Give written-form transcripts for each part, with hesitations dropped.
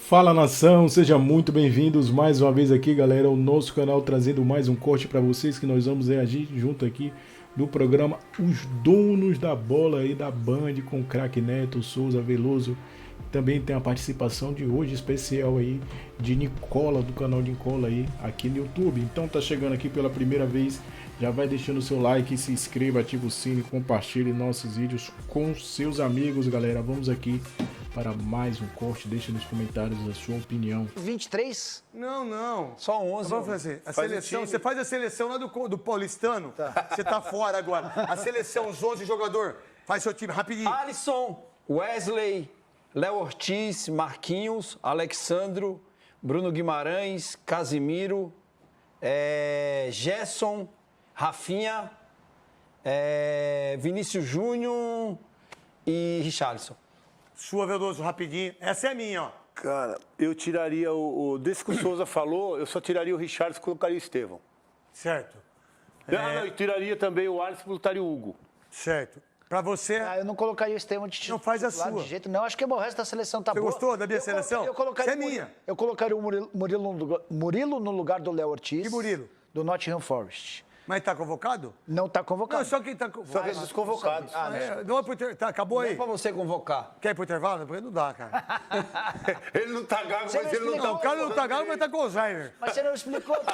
Fala nação, sejam muito bem-vindos mais uma vez aqui, galera, ao nosso canal, trazendo mais um corte para vocês que nós vamos reagir junto aqui no programa Os Donos da Bola aí da Band com o craque Neto, Souza, Veloso. Também tem a participação de hoje especial aí de Nicola, do canal Nicola aí aqui no YouTube. Então tá chegando aqui pela primeira vez, já vai deixando o seu like, se inscreva, ativa o sino e compartilhe nossos vídeos com seus amigos, galera. Vamos aqui para mais um corte, deixa nos comentários a sua opinião. 23? Não. Só 11. Vamos fazer. A seleção, você faz a seleção lá do Paulistano, você tá fora agora. A seleção, os 11 jogadores, faz seu time rapidinho. Alisson, Wesley, Léo Ortiz, Marquinhos, Alexandro, Bruno Guimarães, Casimiro, Gerson, Rafinha, Vinícius Júnior e Richarlison. Sua, Veloso, rapidinho. Essa é minha, ó. Cara, eu tiraria desse que o Souza falou, eu só tiraria o Richarlison e colocaria o Estevão. Certo. Não, eu tiraria também o Alisson e botaria o Hugo. Certo. Pra você... Eu não colocaria o Estevão de titular. Não faz a sua. De jeito não, acho que o resto da seleção tá Você boa. gostou da minha seleção? Eu colocaria Essa é minha. Eu colocaria o Murilo no lugar do Léo Ortiz. Que Murilo? Do Nottingham Forest. Mas tá convocado? Não tá convocado. Não, só quem tá Só convocado. que esses convocados. Não é pro tá, acabou Não aí. é pra você convocar. Quer ir pro intervalo? Porque não dá, cara. Ele não tá gago, Você mas ele não explicou, tá... O cara não tá gago, mas tá com Alzheimer. Mas você não explicou, pô.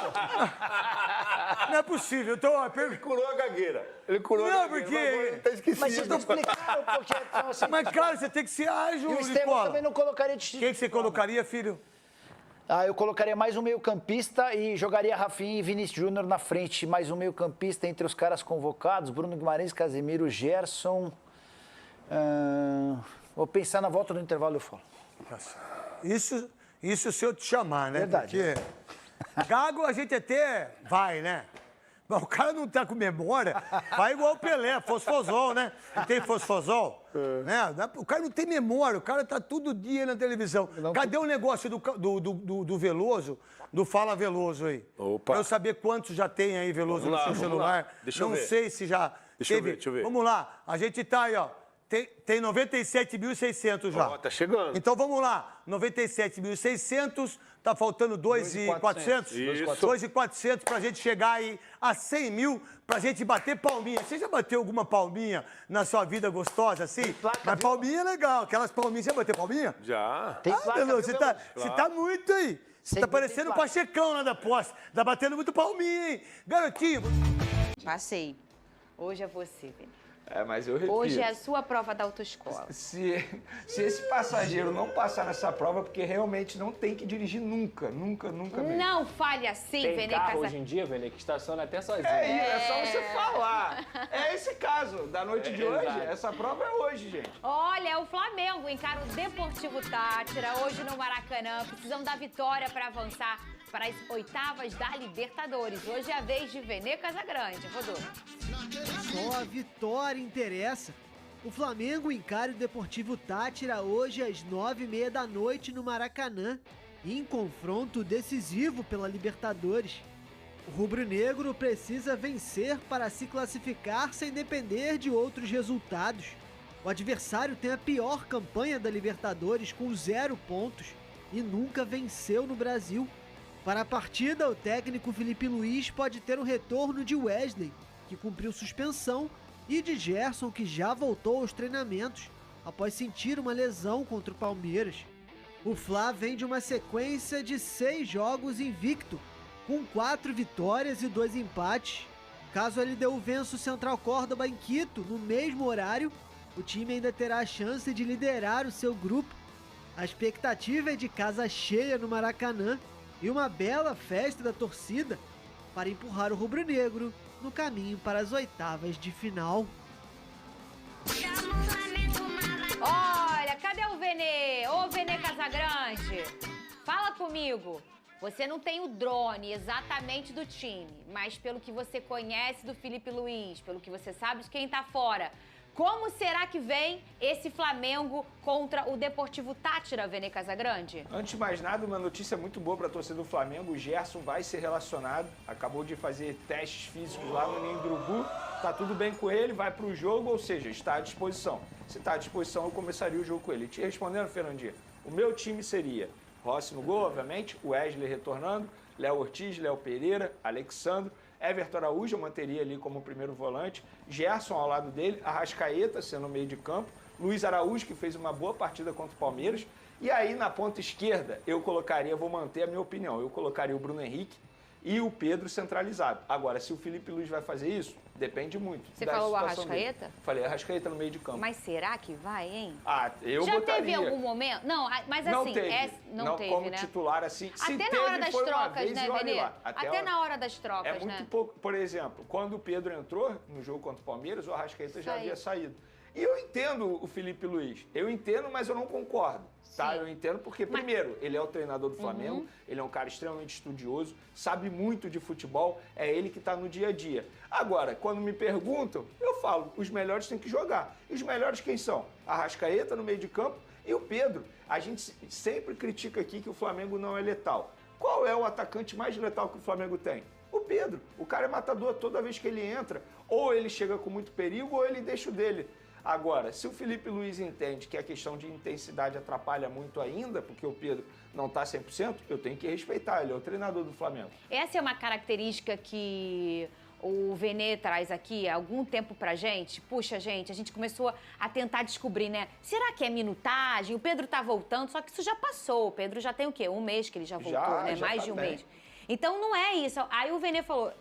Não é possível. Então, Ele curou a gagueira. Ele curou Não, a gagueira. porque- mas agora ele tá esquecido. Mas vocês não explicaram porque... Então, assim, Mas, cara, você tem que ser ágil, e o Estevão Nicola. também não colocaria de titular. Quem que você colocaria, filho? Eu colocaria mais um meio-campista e jogaria Rafinha e Vinícius Júnior na frente. Mais um meio-campista entre os caras convocados. Bruno Guimarães, Casemiro, Gerson. Vou pensar na volta do intervalo, eu falo. Isso se eu te chamar, né? Verdade. Porque gago a gente até vai, né? Mas o cara não tá com memória, vai igual o Pelé, fosfosol, né? Não tem fosfosol? Né? O cara não tem memória, o cara tá todo dia na televisão. Cadê o negócio do Veloso, do Fala Veloso aí? Opa. Pra eu saber quantos já tem aí, Veloso, Vamos lá, no seu vamos celular. lá. Deixa eu não ver. sei se já Deixa eu teve. ver, deixa eu ver. Vamos lá, a gente tá aí, ó. Tem 97.600 já. Ó, tá chegando. Então vamos lá, 97.600, tá faltando 2.400? Isso. 2.400 pra gente chegar aí a 100 mil, pra gente bater palminha. Você já bateu alguma palminha na sua vida gostosa assim? Mas palminha é legal, aquelas palminhas, você já bateu palminha? Já. Tem placa, Veloso, viu, você tá muito aí. Você Tem tá que ter parecendo o placa. Pachecão lá da posse. Tá batendo muito palminha, hein? Garotinho. Passei. Hoje é você, Vini. Mas eu repito. Hoje é a sua prova da autoescola. Se esse passageiro não passar nessa prova, porque realmente não tem que dirigir nunca mesmo. Não fale assim, Tem Vene carro hoje Casa. em dia, Vene, que estaciona até sozinho. É só você falar. É esse caso da noite de hoje. exato. Essa prova é hoje, gente. Olha, o Flamengo encara o Deportivo Tátira hoje no Maracanã. Precisam da vitória para avançar para as oitavas da Libertadores. Hoje é a vez de Vene Casagrande. Rodou. Só a vitória interessa. O Flamengo encara o Deportivo Tátira hoje às 9h30 da noite no Maracanã, em confronto decisivo pela Libertadores. O rubro-negro precisa vencer para se classificar sem depender de outros resultados. O adversário tem a pior campanha da Libertadores com 0 pontos e nunca venceu no Brasil. Para a partida, o técnico Felipe Luiz pode ter o retorno de Wesley, que cumpriu suspensão, e de Gerson, que já voltou aos treinamentos após sentir uma lesão contra o Palmeiras. O Fla vem de uma sequência de 6 jogos invicto, com 4 vitórias e 2 empates. Caso a LDU vença o Central Córdoba em Quito no mesmo horário, o time ainda terá a chance de liderar o seu grupo. A expectativa é de casa cheia no Maracanã e uma bela festa da torcida para empurrar o rubro-negro no caminho para as oitavas de final. Olha, cadê o Vene? Ô, Vene Casagrande, fala comigo. Você não tem o drone exatamente do time, mas pelo que você conhece do Felipe Luiz, pelo que você sabe de quem tá fora, como será que vem esse Flamengo contra o Deportivo Tátira, Vene Casagrande? Antes de mais nada, uma notícia muito boa para a torcida do Flamengo. O Gerson vai ser relacionado. Acabou de fazer testes físicos lá no Ninho do Urubu. Tá tudo bem com ele, vai para o jogo, ou seja, está à disposição. Se está à disposição, eu começaria o jogo com ele. Te respondendo, Fernandinho, o meu time seria Rossi no gol, obviamente, Wesley retornando, Léo Ortiz, Léo Pereira, Alexandro, Everton Araújo eu manteria ali como primeiro volante, Gerson ao lado dele, Arrascaeta sendo meio de campo, Luiz Araújo, que fez uma boa partida contra o Palmeiras, e aí na ponta esquerda eu colocaria, vou manter a minha opinião, eu colocaria o Bruno Henrique e o Pedro centralizado. Agora, se o Felipe Luiz vai fazer isso, depende muito. Você da falou o situação dele. Arrascaeta? Falei Arrascaeta no meio de campo. Mas será que vai, hein? Ah, eu Já botaria. teve algum momento? Não, mas Não assim, teve. não teve, como né? titular assim. Se Até teve, na hora das foi uma trocas, vez né, e olha Benê? lá. Até na hora das trocas, É muito né? pouco. Por exemplo, quando o Pedro entrou no jogo contra o Palmeiras, o Arrascaeta já Saiu. havia saído. E eu entendo o Felipe Luiz. Eu entendo, mas eu não concordo. Tá? Sim. Eu entendo porque, primeiro, ele é o treinador do Flamengo, ele é um cara extremamente estudioso, sabe muito de futebol, é ele que está no dia a dia. Agora, quando me perguntam, eu falo, os melhores têm que jogar. E os melhores quem são? Arrascaeta no meio de campo e o Pedro. A gente sempre critica aqui que o Flamengo não é letal. Qual é o atacante mais letal que o Flamengo tem? O Pedro. O cara é matador toda vez que ele entra. Ou ele chega com muito perigo ou ele deixa o dele. Agora, se o Felipe Luiz entende que a questão de intensidade atrapalha muito ainda, porque o Pedro não está 100%, eu tenho que respeitar, ele é o treinador do Flamengo. Essa é uma característica que o Vene traz aqui há algum tempo pra gente. Puxa, gente, a gente começou a tentar descobrir, né? Será que é minutagem? O Pedro tá voltando, só que isso já passou. O Pedro já tem o quê? Um mês que ele já voltou, né? Já Mais tá de um bem. mês. Então não é isso. Aí o Vene falou,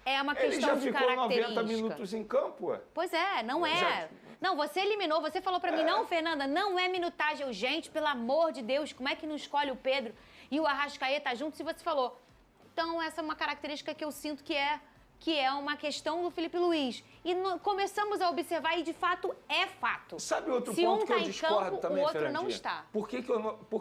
é uma Ele questão já de ficou característica. 90 minutos em campo, ué. Pois é, não é. Já- Não, você eliminou, você falou pra mim, não, Fernanda, não é minutagem. Eu, gente, pelo amor de Deus, como é que não escolhe o Pedro e o Arrascaeta juntos? E você falou, então essa é uma característica que eu sinto que é uma questão do Felipe Luiz. E começamos a observar e, de fato, é fato. Sabe outro Se ponto um que eu tá em discordo campo, também, o outro Fernandinha? não está. Por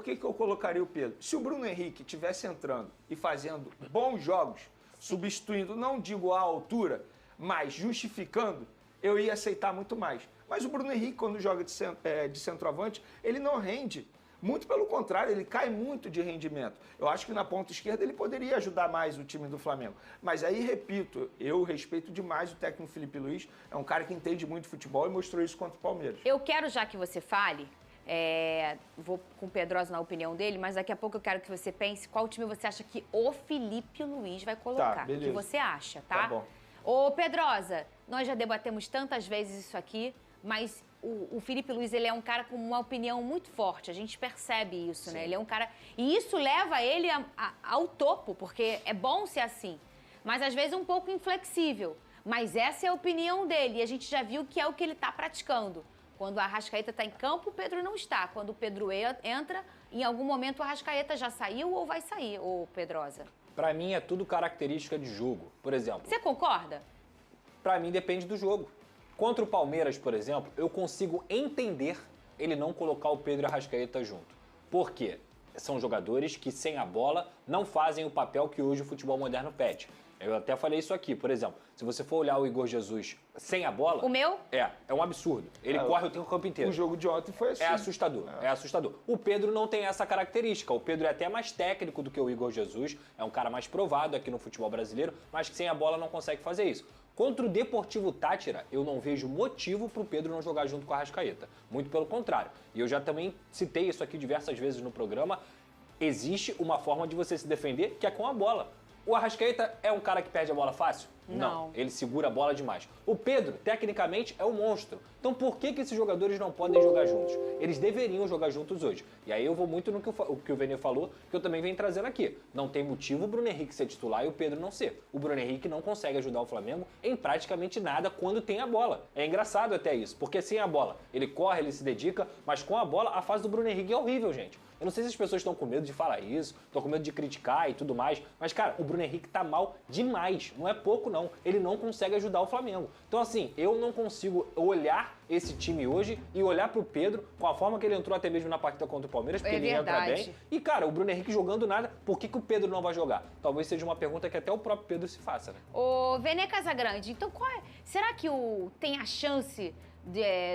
que eu colocaria o Pedro? Se o Bruno Henrique estivesse entrando e fazendo bons jogos, substituindo, não digo à altura, mas justificando, eu ia aceitar muito mais. Mas o Bruno Henrique, quando joga de centroavante, ele não rende. Muito pelo contrário, ele cai muito de rendimento. Eu acho que na ponta esquerda ele poderia ajudar mais o time do Flamengo. Mas aí, repito, eu respeito demais o técnico Felipe Luiz. É um cara que entende muito futebol e mostrou isso contra o Palmeiras. Eu quero já que você fale, vou com o Pedrosa na opinião dele, mas daqui a pouco eu quero que você pense qual time você acha que o Felipe Luiz vai colocar. beleza. O que você acha, tá? Tá bom. Ô, Pedrosa, nós já debatemos tantas vezes isso aqui, mas o Felipe Luiz, ele é um cara com uma opinião muito forte, a gente percebe isso, né? Ele é um cara... E isso leva ele ao topo, porque é bom ser assim, mas às vezes um pouco inflexível. Mas essa é a opinião dele, e a gente já viu que é o que ele está praticando. Quando o Arrascaeta está em campo, o Pedro não está. Quando o Pedro entra, em algum momento o Arrascaeta já saiu ou vai sair, ô Pedrosa? Pra mim é tudo característica de jogo. Por exemplo, Você concorda? pra mim depende do jogo. Contra o Palmeiras, por exemplo, eu consigo entender ele não colocar o Pedro e o Arrascaeta junto. Por quê? São jogadores que sem a bola não fazem o papel que hoje o futebol moderno pede. Eu até falei isso aqui, por exemplo, se você for olhar o Igor Jesus sem a bola... O meu? É um absurdo. Ele corre o campo inteiro. O jogo de ontem foi assim. É assustador, é assustador. O Pedro não tem essa característica. O Pedro é até mais técnico do que o Igor Jesus. É um cara mais provado aqui no futebol brasileiro, mas que sem a bola não consegue fazer isso. Contra o Deportivo Táchira, eu não vejo motivo para o Pedro não jogar junto com a Arrascaeta. Muito pelo contrário. E eu já também citei isso aqui diversas vezes no programa. Existe uma forma de você se defender que é com a bola. O Arrascaeta é um cara que perde a bola fácil? Não. Ele segura a bola demais. O Pedro, tecnicamente, é um monstro. Então por que esses jogadores não podem jogar juntos? Eles deveriam jogar juntos hoje. E aí eu vou muito no que o Vene falou, que eu também venho trazendo aqui. Não tem motivo o Bruno Henrique ser titular e o Pedro não ser. O Bruno Henrique não consegue ajudar o Flamengo em praticamente nada quando tem a bola. É engraçado até isso, porque sem a bola ele corre, ele se dedica, mas com a bola a fase do Bruno Henrique é horrível, gente. Eu não sei se as pessoas estão com medo de falar isso, estão com medo de criticar e tudo mais, mas, cara, o Bruno Henrique tá mal demais. Não é pouco, não. Ele não consegue ajudar o Flamengo. Então, assim, eu não consigo olhar esse time hoje e olhar pro Pedro com a forma que ele entrou até mesmo na partida contra o Palmeiras, porque ele entra bem. E, cara, o Bruno Henrique jogando nada, por que o Pedro não vai jogar? Talvez seja uma pergunta que até o próprio Pedro se faça, né? Ô, Vene Casagrande, então será que tem a chance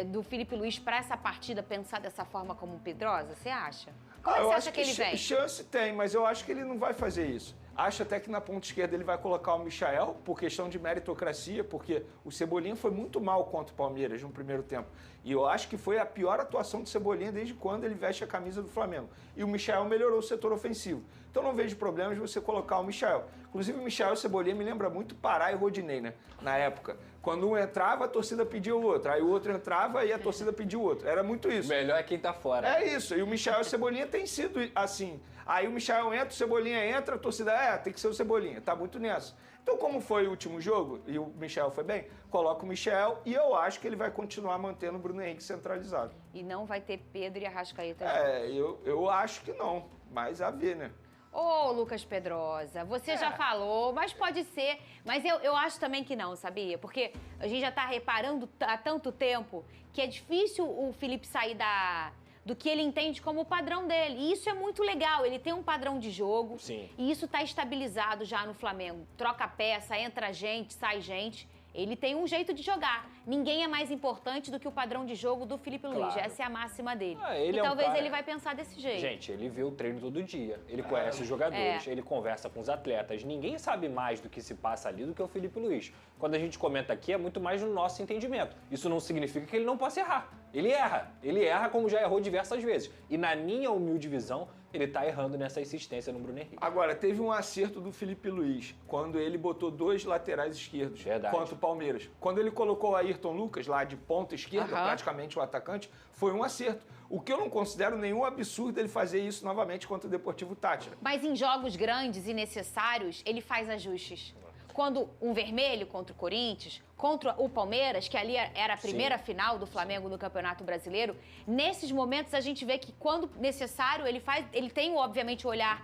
do Felipe Luiz para essa partida pensar dessa forma como o Pedrosa? Você acha? Como é que eu você acho acha que ele vem? Chance tem, mas eu acho que ele não vai fazer isso. Acho até que na ponta esquerda ele vai colocar o Michael, por questão de meritocracia, porque o Cebolinha foi muito mal contra o Palmeiras no primeiro tempo. E eu acho que foi a pior atuação do Cebolinha desde quando ele veste a camisa do Flamengo. E o Michael melhorou o setor ofensivo. Então não vejo problemas de você colocar o Michael. Inclusive o Michael e o Cebolinha me lembra muito Pará e Rodinei, né? Na época. Quando um entrava, a torcida pedia o outro. Aí o outro entrava e a torcida pedia o outro. Era muito isso. Melhor é quem tá fora. É isso. E o Michael e o Cebolinha tem sido assim. Aí o Michael entra, o Cebolinha entra, a torcida, tem que ser o Cebolinha. Tá muito nessa. Então, como foi o último jogo, e o Michael foi bem, coloca o Michael e eu acho que ele vai continuar mantendo o Bruno Henrique centralizado. E não vai ter Pedro e Arrascaeta. Eu acho que não. Mas a ver, né? Ô, Lucas Pedrosa, você já falou, mas pode ser. Mas eu acho também que não, sabia? Porque a gente já tá reparando há tanto tempo que é difícil o Felipe sair do que ele entende como o padrão dele. E isso é muito legal. Ele tem um padrão de jogo. Sim. E isso tá estabilizado já no Flamengo. Troca peça, entra gente, sai gente. Ele tem um jeito de jogar. Ninguém é mais importante do que o padrão de jogo do Felipe Luiz. Essa é a máxima dele. E talvez ele vai pensar desse jeito. Gente, ele vê o treino todo dia. Ele conhece os jogadores, ele conversa com os atletas. Ninguém sabe mais do que se passa ali do que o Felipe Luiz. Quando a gente comenta aqui, é muito mais no nosso entendimento. Isso não significa que ele não possa errar. Ele erra. Ele erra como já errou diversas vezes. E na minha humilde visão, ele tá errando nessa insistência no Bruno Henrique. Agora, teve um acerto do Felipe Luiz, quando ele botou 2 laterais esquerdos contra o Palmeiras. Quando ele colocou o Ayrton Lucas lá de ponta esquerda, praticamente o atacante, foi um acerto. O que eu não considero nenhum absurdo ele fazer isso novamente contra o Deportivo Táchira. Mas em jogos grandes e necessários, ele faz ajustes. Quando um vermelho contra o Corinthians, contra o Palmeiras, que ali era a primeira final do Flamengo no Campeonato Brasileiro, nesses momentos a gente vê que quando necessário ele tem obviamente o olhar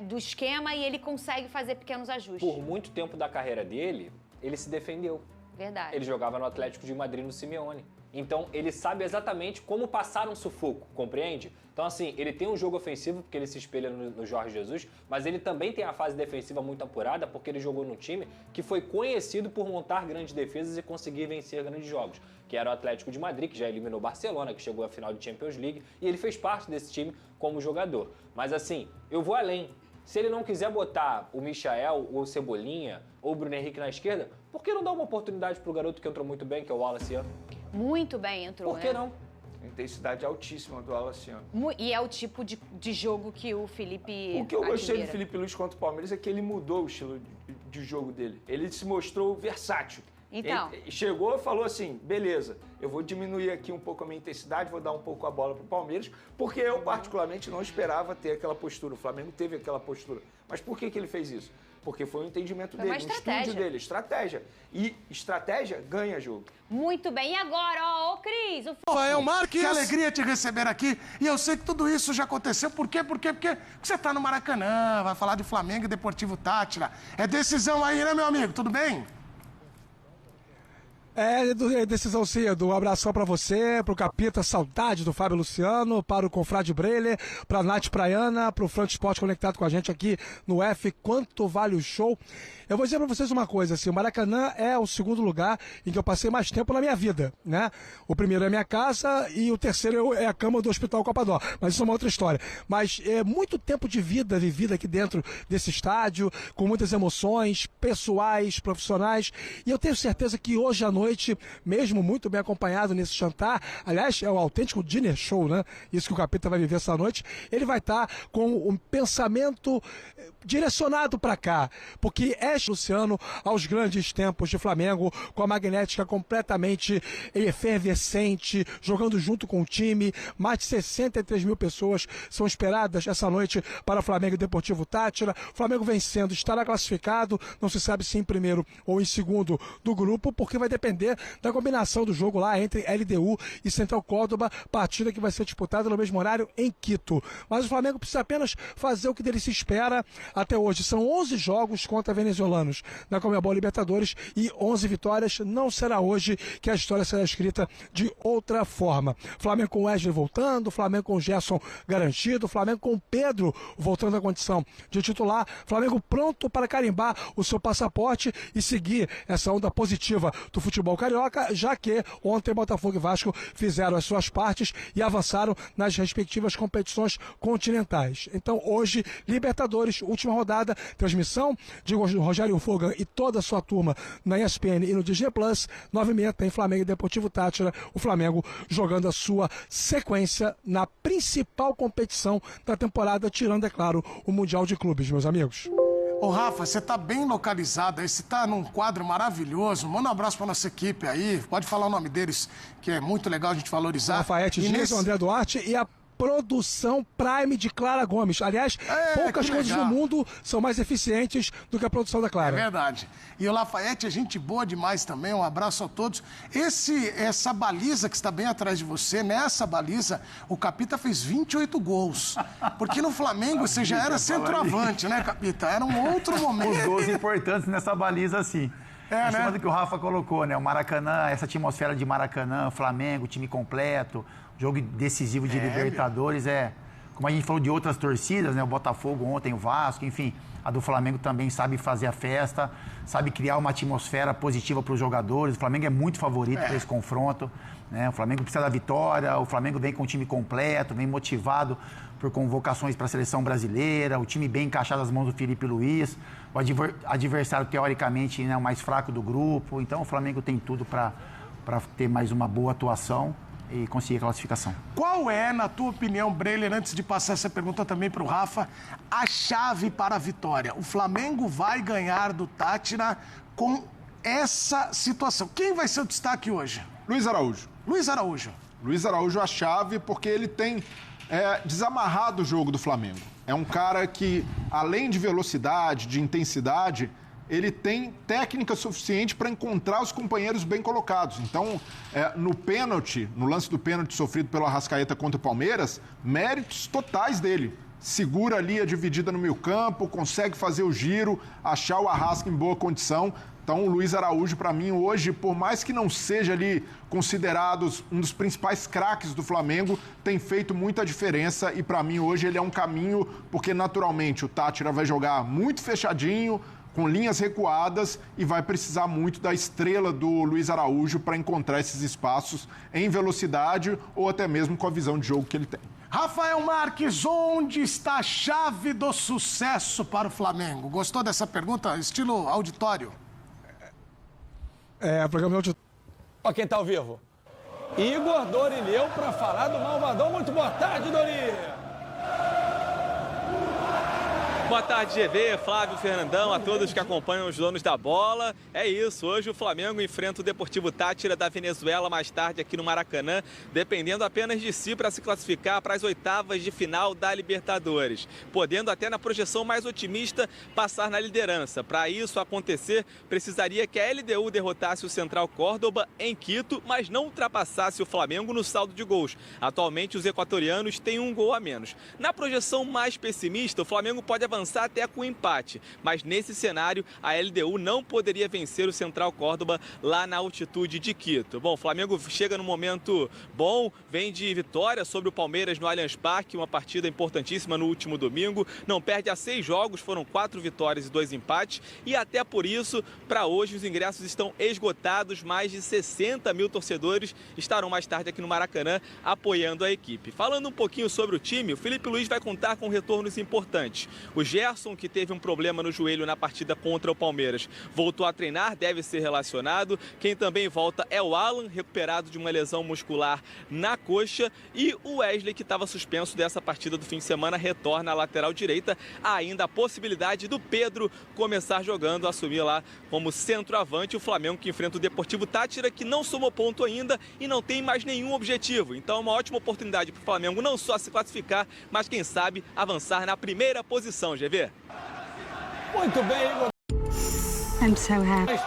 do esquema e ele consegue fazer pequenos ajustes. Por muito tempo da carreira dele, ele se defendeu. Verdade. Ele jogava no Atlético de Madrid no Simeone. Então, ele sabe exatamente como passar um sufoco, compreende? Então, assim, ele tem um jogo ofensivo, porque ele se espelha no Jorge Jesus, mas ele também tem a fase defensiva muito apurada, porque ele jogou num time que foi conhecido por montar grandes defesas e conseguir vencer grandes jogos, que era o Atlético de Madrid, que já eliminou o Barcelona, que chegou à final de Champions League, e ele fez parte desse time como jogador. Mas, assim, eu vou além. Se ele não quiser botar o Michael, ou o Cebolinha, ou o Bruno Henrique na esquerda, por que não dar uma oportunidade pro garoto que entrou muito bem, que é o Wallace? Muito bem entrou, Por que não? Intensidade altíssima do Alaciano. E é o tipo de jogo que o Felipe O que eu gostei admira. do Felipe Luiz contra o Palmeiras é que ele mudou o estilo de jogo dele. Ele se mostrou versátil. Então. Ele chegou e falou assim, beleza, eu vou diminuir aqui um pouco a minha intensidade, vou dar um pouco a bola pro Palmeiras, porque eu particularmente não esperava ter aquela postura. O Flamengo teve aquela postura. Mas por que ele fez isso? Porque foi um entendimento dele, um estúdio dele, estratégia. E estratégia ganha jogo. Muito bem. E agora, ô Cris, o Rafael Marques. Que alegria te receber aqui. E eu sei que tudo isso já aconteceu. Por quê? Porque você tá no Maracanã, vai falar de Flamengo e Deportivo Táchira. É decisão aí, né, meu amigo? Tudo bem? É decisão sim, Edu. Um abração pra você, pro Capita, saudade do Fábio Luciano, para o Confrade Breler, pra Nath Praiana, pro Front Sport conectado com a gente aqui no F. Quanto vale o show? Eu vou dizer pra vocês uma coisa, assim, o Maracanã é o segundo lugar em que eu passei mais tempo na minha vida, né? O primeiro é a minha casa e o terceiro é a cama do Hospital Copadó, mas isso é uma outra história. Mas é muito tempo de vida vivido aqui dentro desse estádio, com muitas emoções pessoais, profissionais, e eu tenho certeza que hoje à noite, mesmo muito bem acompanhado nesse jantar, aliás, é o autêntico dinner show, né? Isso que o Capita vai viver essa noite, ele vai estar com um pensamento direcionado para cá, porque é Luciano aos grandes tempos de Flamengo, com a magnética completamente efervescente, jogando junto com o time. Mais de 63 mil pessoas são esperadas essa noite para o Flamengo e Deportivo Táchira. O Flamengo vencendo, estará classificado, não se sabe se em primeiro ou em segundo do grupo, porque vai depender da combinação do jogo lá entre LDU e Central Córdoba, partida que vai ser disputada no mesmo horário em Quito. Mas o Flamengo precisa apenas fazer o que dele se espera até hoje. São 11 jogos contra venezuelanos na Conmebol Libertadores e 11 vitórias. Não será hoje que a história será escrita de outra forma. Flamengo com o Wesley voltando, Flamengo com o Gerson garantido, Flamengo com o Pedro voltando à condição de titular, Flamengo pronto para carimbar o seu passaporte e seguir essa onda positiva do futebol futebol carioca, já que ontem Botafogo e Vasco fizeram as suas partes e avançaram nas respectivas competições continentais. Então hoje, Libertadores, última rodada, transmissão de Rogério Fogan e toda a sua turma na ESPN e no Disney Plus. 9h30 tem Flamengo e Deportivo Táchira, o Flamengo jogando a sua sequência na principal competição da temporada, tirando, é claro, o Mundial de Clubes, meus amigos. Ô, Rafa, você tá bem localizado aí, você tá num quadro maravilhoso. Manda um abraço pra nossa equipe aí, pode falar o nome deles, que é muito legal a gente valorizar. Lafayette Dias, André Duarte e a produção Prime de Clara Gomes. Aliás, poucas coisas no mundo são mais eficientes do que a produção da Clara. É verdade. E o Lafayette é gente boa demais também, um abraço a todos. Essa baliza que está bem atrás de você, nessa baliza, o Capita fez 28 gols. Porque no Flamengo você já era centroavante, né, Capita? Era um outro momento. Os gols importantes nessa baliza, sim. Em cima do que o Rafa colocou, né? O Maracanã, essa atmosfera de Maracanã, Flamengo, time completo, jogo decisivo de Libertadores, como a gente falou de outras torcidas, né? O Botafogo ontem, o Vasco, enfim, a do Flamengo também sabe fazer a festa, sabe criar uma atmosfera positiva para os jogadores. O Flamengo é muito favorito para esse confronto, né? O Flamengo precisa da vitória, o Flamengo vem com o time completo, vem motivado por convocações para a seleção brasileira, o time bem encaixado nas mãos do Felipe Luiz, o adversário teoricamente, né, o mais fraco do grupo. Então o Flamengo tem tudo para ter mais uma boa atuação e conseguir a classificação. Qual é, na tua opinião, Breler, antes de passar essa pergunta também para o Rafa, a chave para a vitória? O Flamengo vai ganhar do Táchira com essa situação. Quem vai ser o destaque hoje? Luiz Araújo. Luiz Araújo. Luiz Araújo a chave porque ele tem desamarrado o jogo do Flamengo. É um cara que, além de velocidade, de intensidade, ele tem técnica suficiente para encontrar os companheiros bem colocados. Então, no lance do pênalti sofrido pelo Arrascaeta contra o Palmeiras, méritos totais dele. Segura ali a dividida no meio-campo, consegue fazer o giro, achar o Arrasca em boa condição. Então, o Luiz Araújo, para mim, hoje, por mais que não seja ali considerado um dos principais craques do Flamengo, tem feito muita diferença e, para mim, hoje ele é um caminho, porque, naturalmente, o Táchira vai jogar muito fechadinho, com linhas recuadas e vai precisar muito da estrela do Luiz Araújo para encontrar esses espaços em velocidade ou até mesmo com a visão de jogo que ele tem. Rafael Marques, onde está a chave do sucesso para o Flamengo? Gostou dessa pergunta? Estilo auditório. Programa de auditório. Ó quem tá ao vivo. Igor Dorileu para falar do Malvadão. Muito boa tarde, Dori. Boa tarde, GV, Flávio, Fernandão, a todos que acompanham os donos da bola. É isso, hoje o Flamengo enfrenta o Deportivo Táchira da Venezuela mais tarde aqui no Maracanã, dependendo apenas de si para se classificar para as oitavas de final da Libertadores, podendo até na projeção mais otimista passar na liderança. Para isso acontecer, precisaria que a LDU derrotasse o Central Córdoba em Quito, mas não ultrapassasse o Flamengo no saldo de gols. Atualmente os equatorianos têm um gol a menos. Na projeção mais pessimista, o Flamengo pode avançar até com empate, mas nesse cenário a LDU não poderia vencer o Central Córdoba lá na altitude de Quito. Bom, o Flamengo chega num momento bom, vem de vitória sobre o Palmeiras no Allianz Parque, uma partida importantíssima no último domingo, não perde a 6 jogos, foram 4 vitórias e 2 empates e até por isso, para hoje os ingressos estão esgotados, mais de 60 mil torcedores estarão mais tarde aqui no Maracanã apoiando a equipe. Falando um pouquinho sobre o time, o Felipe Luiz vai contar com retornos importantes. O Gerson, que teve um problema no joelho na partida contra o Palmeiras, voltou a treinar, deve ser relacionado. Quem também volta é o Alan, recuperado de uma lesão muscular na coxa. E o Wesley, que estava suspenso dessa partida do fim de semana, retorna à lateral direita. Há ainda a possibilidade do Pedro começar jogando, assumir lá como centroavante. O Flamengo que enfrenta o Deportivo Táchira, que não somou ponto ainda e não tem mais nenhum objetivo. Então é uma ótima oportunidade para o Flamengo não só se classificar, mas quem sabe avançar na primeira posição, GV. Muito bem, Igor. I'm so happy.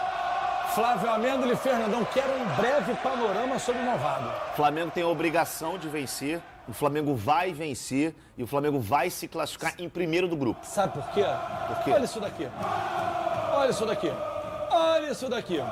Flávio Amêndola e Fernandão querem um breve panorama sobre o Malvado. O Flamengo tem a obrigação de vencer, o Flamengo vai vencer e o Flamengo vai se classificar em primeiro do grupo. Sabe por quê? Por quê? Olha isso daqui. Olha isso daqui. Olha isso daqui.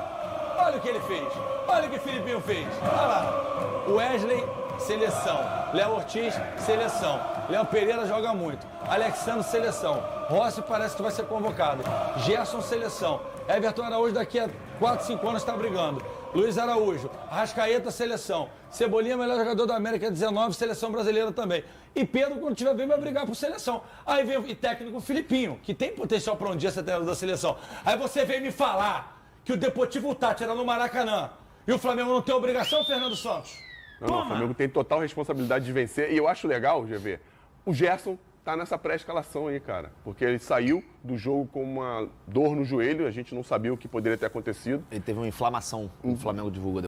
Olha o que ele fez. Olha o que o Filipinho fez. Olha lá. Wesley, seleção. Léo Ortiz, seleção. Léo Pereira joga muito. Alexandre, seleção. Rossi parece que vai ser convocado. Gerson, seleção. Everton Araújo daqui a 4, 5 anos está brigando. Luiz Araújo, Arrascaeta, seleção. Cebolinha, melhor jogador da América 19, seleção brasileira também. E Pedro, quando tiver bem, vai brigar por seleção. Aí vem o técnico Filipinho, que tem potencial para um dia ser treinador da seleção. Aí você vem me falar que o Deportivo Táchira no Maracanã e o Flamengo não tem obrigação, Fernando Santos? Não, o Flamengo tem total responsabilidade de vencer. E eu acho legal, GV, o Gerson tá nessa pré-escalação aí, cara. Porque ele saiu do jogo com uma dor no joelho, a gente não sabia o que poderia ter acontecido. Ele teve uma inflamação, o Flamengo divulgou.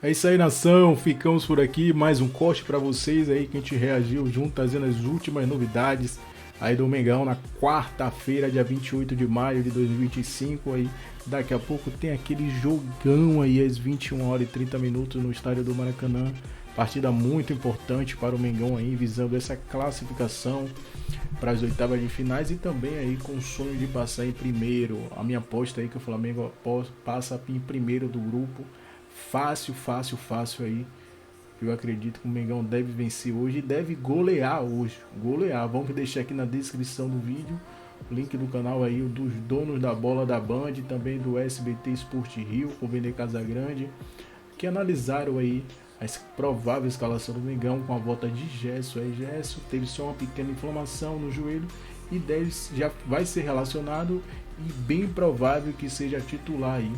É isso aí, nação. Ficamos por aqui. Mais um corte para vocês aí que a gente reagiu junto, trazendo as últimas novidades aí do Mengão na quarta-feira, dia 28 de maio de 2025. Aí, daqui a pouco tem aquele jogão aí às 21h30 no estádio do Maracanã. Partida muito importante para o Mengão aí, visando essa classificação para as oitavas de finais e também aí com o sonho de passar em primeiro. A minha aposta aí que o Flamengo passa em primeiro do grupo. Fácil aí. Eu acredito que o Mengão deve vencer hoje e deve golear hoje. Vamos deixar aqui na descrição do vídeo o link do canal aí dos donos da bola da Band, também do SBT Sport Rio, com o Vene Casagrande, que analisaram aí a provável escalação do Mengão com a volta de Gerson. Aí Gerson teve só uma pequena inflamação no joelho e já vai ser relacionado e bem provável que seja titular aí.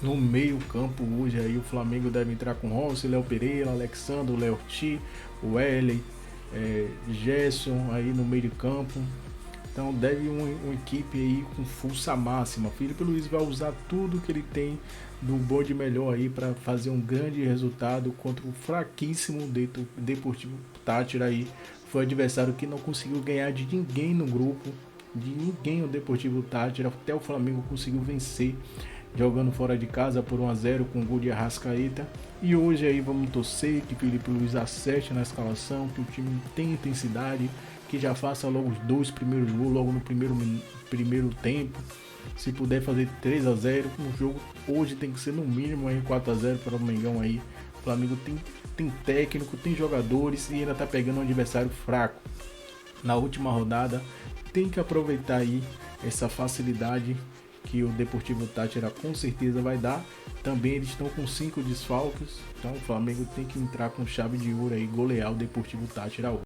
No meio campo hoje aí o Flamengo deve entrar com Ronson, Léo Pereira, Alexandre, Léo Ti, o Wesley, Gerson aí no meio de campo. Então deve uma equipe aí com força máxima. Felipe Luiz vai usar tudo que ele tem do bom de melhor aí para fazer um grande resultado contra o fraquíssimo Deportivo Táchira aí. Foi um adversário que não conseguiu ganhar de ninguém no grupo, de ninguém o Deportivo Táchira, até o Flamengo conseguiu vencer jogando fora de casa por 1-0 com o gol de Arrascaeta. E hoje aí vamos torcer que Felipe Luiz acerte na escalação, que o time tenha intensidade, que já faça logo os 2 primeiros gols logo no primeiro tempo. Se puder fazer 3-0, o jogo hoje tem que ser no mínimo aí 4-0 para o Mengão aí. O Flamengo tem técnico, tem jogadores e ainda tá pegando um adversário fraco. Na última rodada tem que aproveitar aí essa facilidade que o Deportivo Táchira com certeza vai dar. Também eles estão com 5 desfalques, então o Flamengo tem que entrar com chave de ouro aí, golear o Deportivo Táchira hoje.